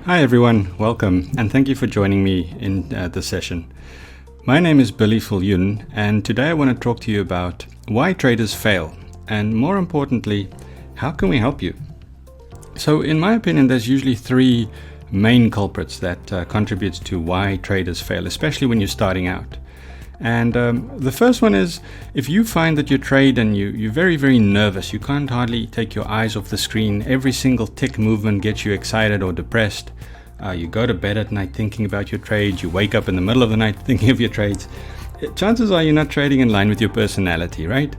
Hi everyone, welcome and thank you for joining me in this session. My name is Billy Viljoen and today I want to talk to you about why traders fail and more importantly, how can we help you? So in my opinion, there's usually three main culprits that contributes to why traders fail, especially when you're starting out. And the first one is if you find that you trade and you're very, very nervous, you can't hardly take your eyes off the screen, every single tick movement gets you excited or depressed, you go to bed at night thinking about your trades, you wake up in the middle of the night thinking of your trades, chances are you're not trading in line with your personality, right?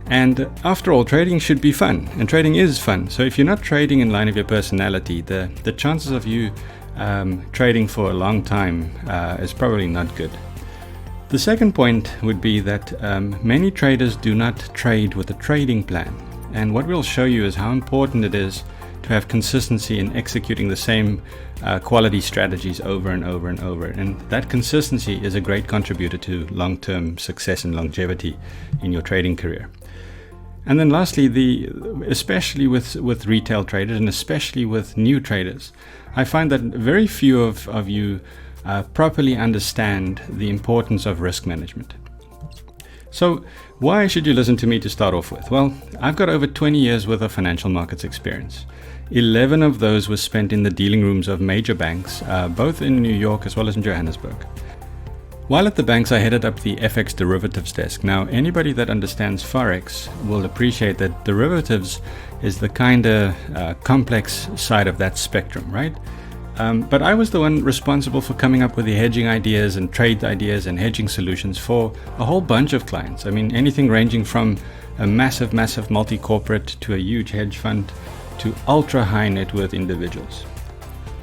And after all, trading should be fun, and trading is fun. So if you're not trading in line with your personality, the chances of you trading for a long time is probably not good. The second point would be that many traders do not trade with a trading plan. And what we'll show you is how important it is to have consistency in executing the same quality strategies over and over and over. And that consistency is a great contributor to long-term success and longevity in your trading career. And then lastly, especially with retail traders and especially with new traders, I find that very few of you properly understand the importance of risk management. So why should you listen to me to start off with? Well, I've got over 20 years worth of financial markets experience. 11 of those were spent in the dealing rooms of major banks, both in New York as well as in Johannesburg. While at the banks, I headed up the FX derivatives desk. Now, anybody that understands Forex will appreciate that derivatives is the kind of complex side of that spectrum, right? But I was the one responsible for coming up with the hedging ideas and trade ideas and hedging solutions for a whole bunch of clients. I mean, anything ranging from a massive multi-corporate to a huge hedge fund to ultra high net worth individuals.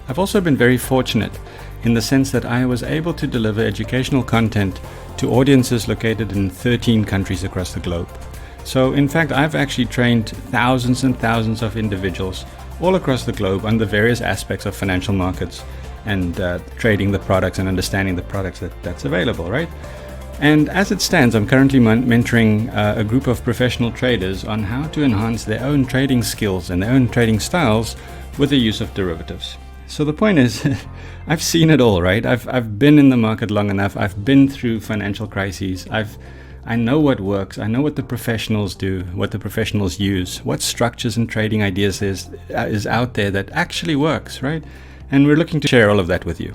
I've also been very fortunate in the sense that I was able to deliver educational content to audiences located in 13 countries across the globe. So in fact, I've actually trained thousands and thousands of individuals all across the globe on the various aspects of financial markets and trading the products and understanding the products that's available, right? And as it stands, I'm currently mentoring a group of professional traders on how to enhance their own trading skills and their own trading styles with the use of derivatives. So the point is, I've seen it all, right? I've been in the market long enough. I've been through financial crises. I know what works. I know what the professionals do, what the professionals use, what structures and trading ideas is out there that actually works, right? And we're looking to share all of that with you.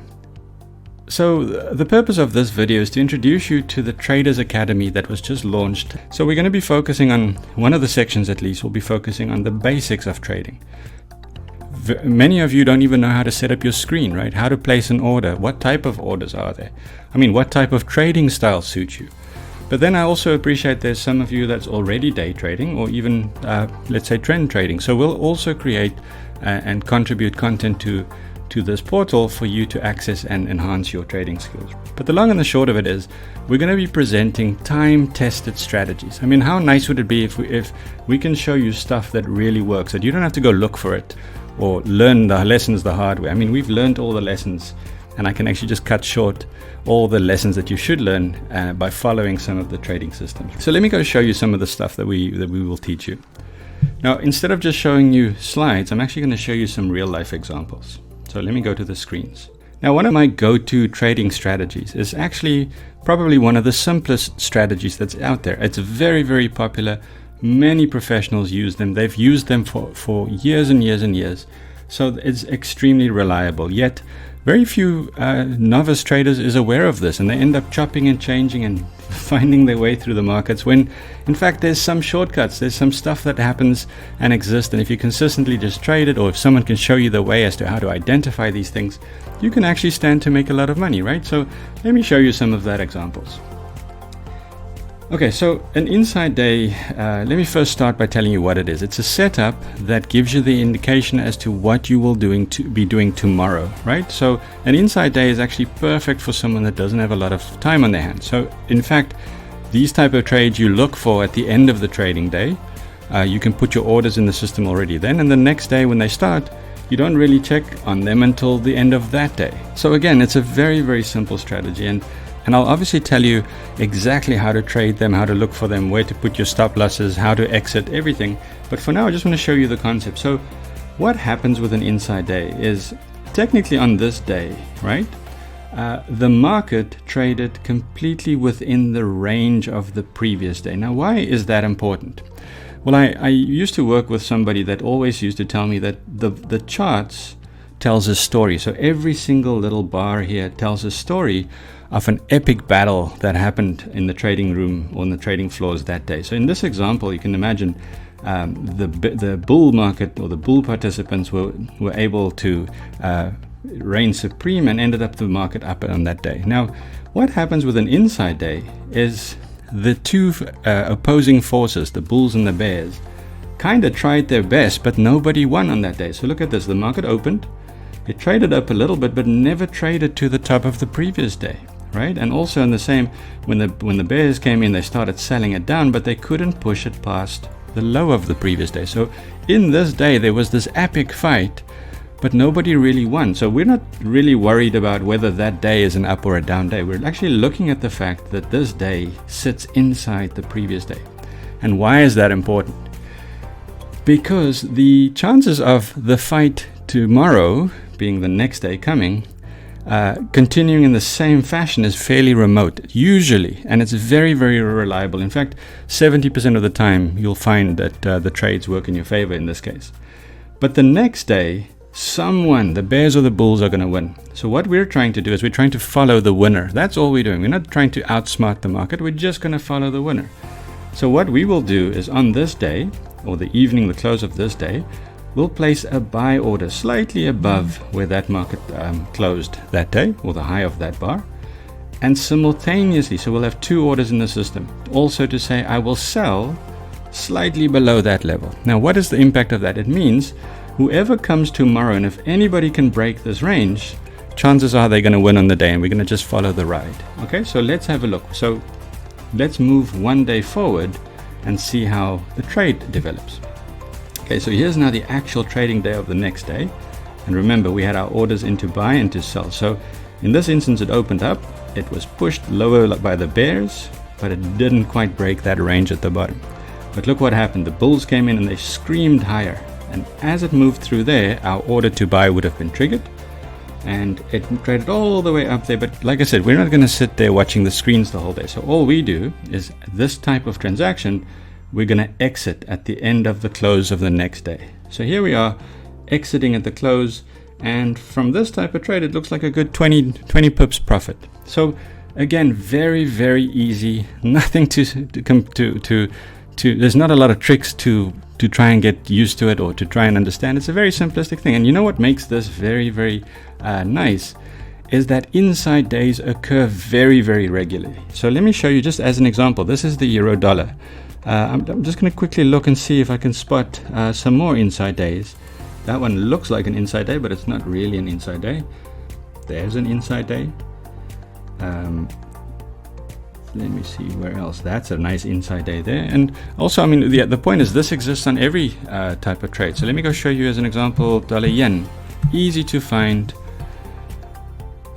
So the purpose of this video is to introduce you to the Traders Academy that was just launched. So we're going to be focusing on, one of the sections at least, we'll be focusing on the basics of trading. Many of you don't even know how to set up your screen, right? How to place an order. What type of orders are there? I mean, what type of trading style suits you? But then I also appreciate there's some of you that's already day trading or even, let's say, trend trading. So we'll also create and contribute content to this portal for you to access and enhance your trading skills. But the long and the short of it is we're going to be presenting time-tested strategies. I mean, how nice would it be if we can show you stuff that really works, that you don't have to go look for it or learn the lessons the hard way. I mean, we've learned all the lessons, and I can actually just cut short all the lessons that you should learn by following some of the trading systems. So let me go show you some of the stuff that we will teach you. Now, instead of just showing you slides, I'm actually going to show you some real life examples. So let me go to the screens. Now, one of my go-to trading strategies is actually probably one of the simplest strategies that's out there. It's very, very popular. Many professionals use them. They've used them for years and years and years. So it's extremely reliable. Yet very few novice traders is aware of this, and they end up chopping and changing and finding their way through the markets when in fact there's some shortcuts, there's some stuff that happens and exists, and if you consistently just trade it, or if someone can show you the way as to how to identify these things, you can actually stand to make a lot of money, right? So let me show you some of that examples. Okay, so an inside day, let me first start by telling you what it is. It's a setup that gives you the indication as to what you will be doing tomorrow, right? So an inside day is actually perfect for someone that doesn't have a lot of time on their hands. So in fact, these type of trades you look for at the end of the trading day. You can put your orders in the system already then, and the next day when they start, you don't really check on them until the end of that day. So again, it's a very, very simple strategy, and I'll obviously tell you exactly how to trade them, how to look for them, where to put your stop losses, how to exit, everything. But for now, I just want to show you the concept. So what happens with an inside day is technically on this day, right, the market traded completely within the range of the previous day. Now, why is that important? Well, I used to work with somebody that always used to tell me that the charts tells a story. So every single little bar here tells a story of an epic battle that happened in the trading room or on the trading floors that day. So in this example, you can imagine the bull market, or the bull participants were able to reign supreme and ended up the market up on that day. Now, what happens with an inside day is the two opposing forces, the bulls and the bears, kind of tried their best, but nobody won on that day. So look at this. The market opened, it traded up a little bit, but never traded to the top of the previous day, right? And also in the same, when the bears came in, they started selling it down, but they couldn't push it past the low of the previous day. So in this day, there was this epic fight, but nobody really won. So we're not really worried about whether that day is an up or a down day. We're actually looking at the fact that this day sits inside the previous day. And why is that important? Because the chances of the fight tomorrow, being the next day coming, continuing in the same fashion is fairly remote, usually, and it's very, very reliable. In fact, 70% of the time you'll find that the trades work in your favor in this case. But the next day, someone, the bears or the bulls, are going to win. So what we're trying to do is we're trying to follow the winner. That's all we're doing. We're not trying to outsmart the market. We're just going to follow the winner. So what we will do is on this day, or the evening, the close of this day, we'll place a buy order slightly above where that market closed that day, or the high of that bar. And simultaneously, so we'll have two orders in the system, also to say I will sell slightly below that level. Now, what is the impact of that? It means whoever comes tomorrow, and if anybody can break this range, chances are they're going to win on the day, and we're going to just follow the ride. Okay, so let's have a look. So let's move one day forward and see how the trade develops. Okay, so here's now the actual trading day of the next day. And remember, we had our orders into buy and to sell. So in this instance, it opened up. It was pushed lower by the bears, but it didn't quite break that range at the bottom. But look what happened. The bulls came in and they screamed higher. And as it moved through there, our order to buy would have been triggered. And it traded all the way up there. But like I said, we're not going to sit there watching the screens the whole day. So all we do is this type of transaction, we're going to exit at the end of the close of the next day. So here we are exiting at the close. And from this type of trade, it looks like a good 20 pips profit. So again, very, very easy. Nothing to there's not a lot of tricks to try and get used to it or to try and understand. It's a very simplistic thing. And you know what makes this very, very nice is that inside days occur very, very regularly. So let me show you just as an example. This is the euro dollar. I'm just going to quickly look and see if I can spot some more inside days. That one looks like an inside day, but it's not really an inside day. There's an inside day. Let me see where else. That's a nice inside day there. And also, I mean, the point is this exists on every type of trade. So let me go show you as an example, dollar yen. Easy to find.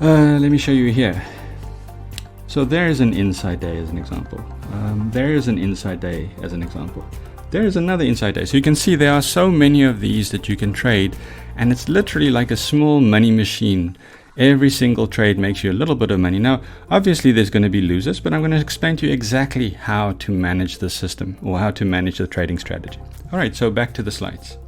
Let me show you here. So there is an inside day as an example. There is an inside day as an example. There is another inside day. So you can see there are so many of these that you can trade, and it's literally like a small money machine. Every single trade makes you a little bit of money. Now, obviously there's going to be losers, but I'm going to explain to you exactly how to manage the system or how to manage the trading strategy. All right, so back to the slides.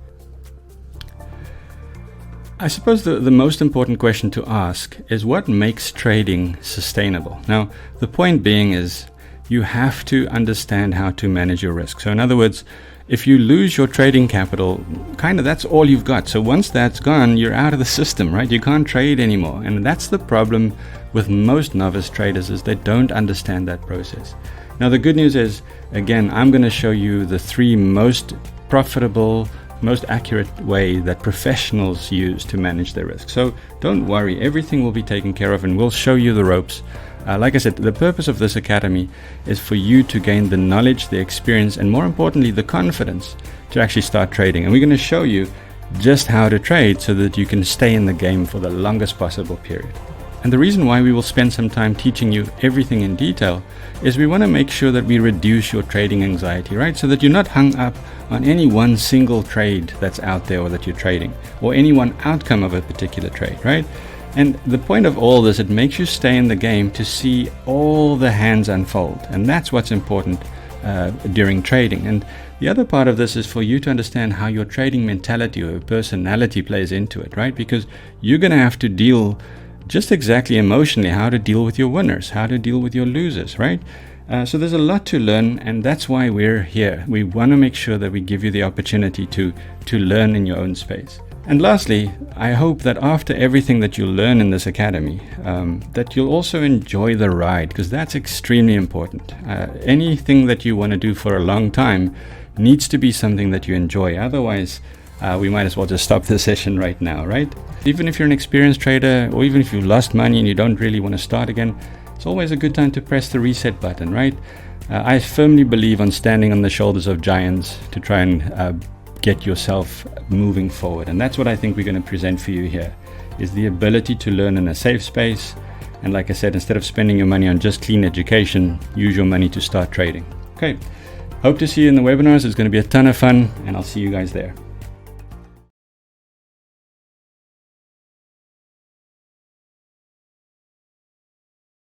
I suppose the most important question to ask is what makes trading sustainable? Now, the point being is you have to understand how to manage your risk. So in other words, if you lose your trading capital, kind of that's all you've got. So once that's gone, you're out of the system, right? You can't trade anymore. And that's the problem with most novice traders, is they don't understand that process. Now, the good news is, again, I'm going to show you the three most profitable, most accurate way that professionals use to manage their risk. So don't worry, everything will be taken care of, and we'll show you the ropes. Like I said, the purpose of this academy is for you to gain the knowledge, the experience, and more importantly, the confidence to actually start trading. And we're going to show you just how to trade so that you can stay in the game for the longest possible period. And the reason why we will spend some time teaching you everything in detail is we want to make sure that we reduce your trading anxiety, right? So that you're not hung up on any one single trade that's out there or that you're trading, or any one outcome of a particular trade, right? And the point of all this, it makes you stay in the game to see all the hands unfold. And that's what's important during trading. And the other part of this is for you to understand how your trading mentality or personality plays into it, right? Because you're going to have to deal just exactly emotionally how to deal with your winners, how to deal with your losers, right? So there's a lot to learn, and that's why we're here. We want to make sure that we give you the opportunity to learn in your own space. And lastly, I hope that after everything that you learn in this academy, that you'll also enjoy the ride, because that's extremely important. Anything that you want to do for a long time needs to be something that you enjoy. Otherwise, we might as well just stop the session right now, right? Even if you're an experienced trader, or even if you've lost money and you don't really want to start again, it's always a good time to press the reset button, right? I firmly believe on standing on the shoulders of giants to try and get yourself moving forward. And that's what I think we're going to present for you here, is the ability to learn in a safe space. And like I said, instead of spending your money on just clean education, use your money to start trading. Okay, hope to see you in the webinars. It's going to be a ton of fun, and I'll see you guys there.